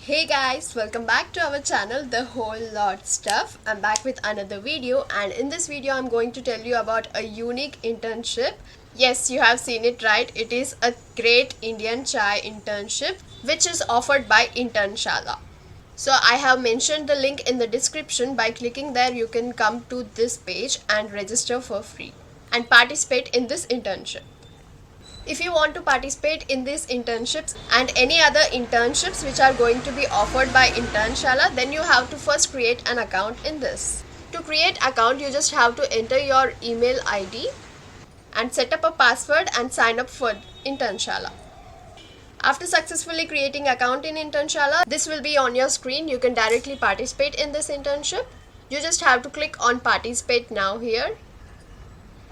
Hey guys, welcome back to our channel, The Whole Lot Stuff. I'm back with another video, and in this video I'm going to tell you about a unique internship. Yes, you have seen it right. It is a great Indian chai internship which is offered by Internshala. So I have mentioned the link in the description. By clicking there you can come to this page and register for free and participate in this internship. If you want to participate in these internships and any other internships which are going to be offered by Internshala, then you have to first create an account in this. To create account, you just have to enter your email ID and set up a password and sign up for Internshala. After successfully creating account in Internshala, this will be on your screen. You can directly participate in this internship. You just have to click on participate now here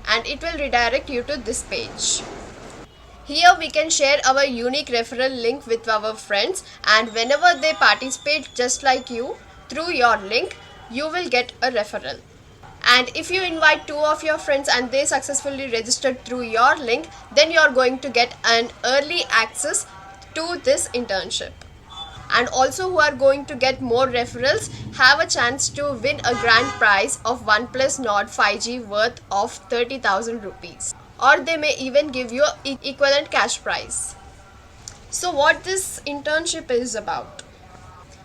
and it will redirect you to this page. Here we can share our unique referral link with our friends, and whenever they participate just like you through your link, you will get a referral. And if you invite 2 of your friends and they successfully registered through your link, then you are going to get an early access to this internship. And also who are going to get more referrals have a chance to win a grand prize of OnePlus Nord 5G worth of 30,000 rupees. Or they may even give you an equivalent cash prize. So what this internship is about?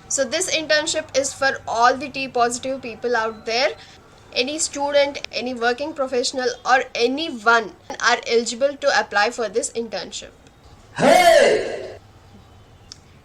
So this internship is for all the T positive people out there. Any student, any working professional or anyone are eligible to apply for this internship. Hey!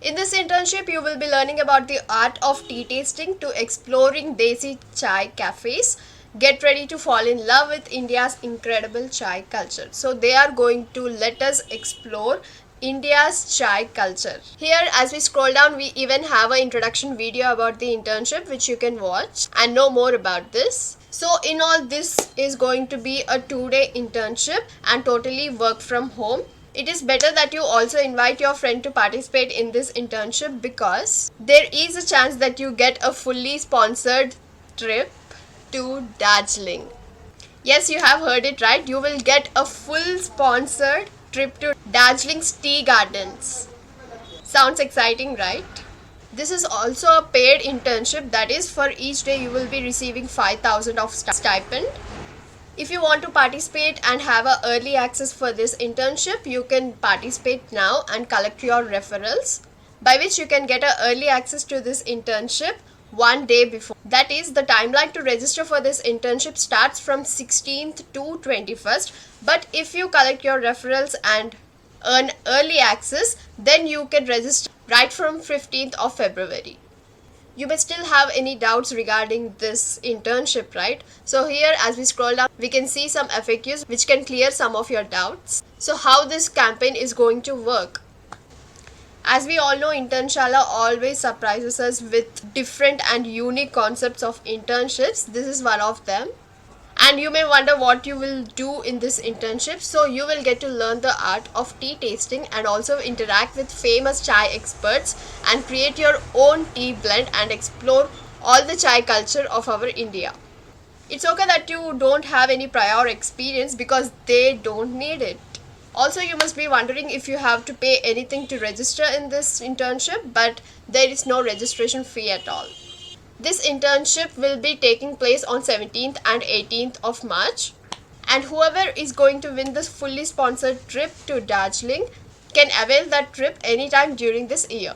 In this internship, you will be learning about the art of tea tasting to exploring Desi chai cafes. Get ready to fall in love with India's incredible chai culture. So they are going to let us explore India's chai culture. Here as we scroll down, we even have an introduction video about the internship which you can watch and know more about this. So in all, this is going to be a 2-day internship and totally work from home. It is better that you also invite your friend to participate in this internship because there is a chance that you get a fully sponsored trip to Darjeeling. Yes, you have heard it right. You will get a full sponsored trip to Darjeeling's tea gardens. Sounds exciting, right? This is also a paid internship, that is for each day you will be receiving 5,000 of stipend. If you want to participate and have an early access for this internship, you can participate now and collect your referrals, by which you can get an early access to this internship 1 day before. That is, the timeline to register for this internship starts from 16th to 21st. But if you collect your referrals and earn early access, then you can register right from 15th of February. You may still have any doubts regarding this internship, right? So here as we scroll down, we can see some FAQs which can clear some of your doubts. So how this campaign is going to work? As we all know, Internshala always surprises us with different and unique concepts of internships. This is one of them. And you may wonder what you will do in this internship. So you will get to learn the art of tea tasting and also interact with famous chai experts and create your own tea blend and explore all the chai culture of our India. It's okay that you don't have any prior experience because they don't need it. Also, you must be wondering if you have to pay anything to register in this internship, but there is no registration fee at all. This internship will be taking place on 17th and 18th of March, and whoever is going to win this fully sponsored trip to Darjeeling can avail that trip anytime during this year.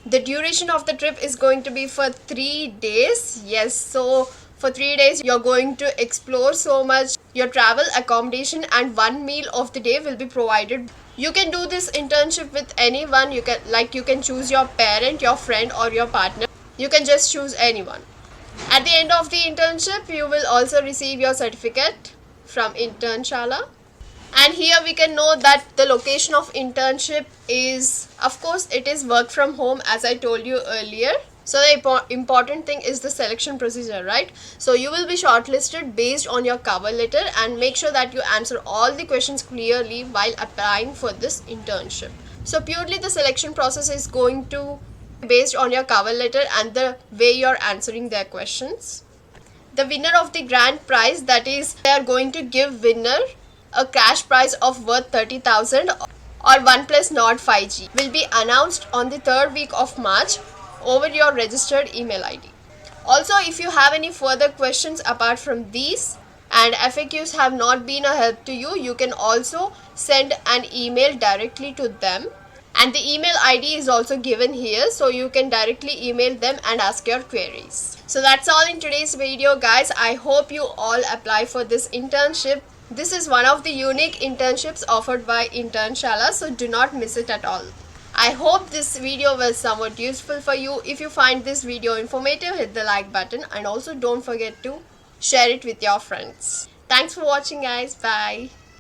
The duration of the trip is going to be for 3 days. Yes, so for 3 days you're going to explore so much. Your travel, accommodation and 1 meal of the day will be provided. You can do this internship with anyone. You can choose your parent, your friend or your partner. You can just choose anyone. At the end of the internship, you will also receive your certificate from Internshala. And here we can know that the location of internship is, of course, it is work from home as I told you earlier. So the important thing is the selection procedure, right? So you will be shortlisted based on your cover letter and make sure that you answer all the questions clearly while applying for this internship. So purely the selection process is going to be based on your cover letter and the way you're answering their questions. The winner of the grand prize, that is, they are going to give winner a cash prize of worth 30,000 or OnePlus Nord 5G will be announced on the third week of March over your registered email ID. Also, if you have any further questions apart from these and FAQs have not been a help to you, you can also send an email directly to them. And the email ID is also given here, so you can directly email them and ask your queries. So that's all in today's video, guys. I hope you all apply for this internship. This is one of the unique internships offered by Internshala, so do not miss it at all. I hope this video was somewhat useful for you. If you find this video informative, hit the like button and also don't forget to share it with your friends. Thanks for watching, guys. Bye.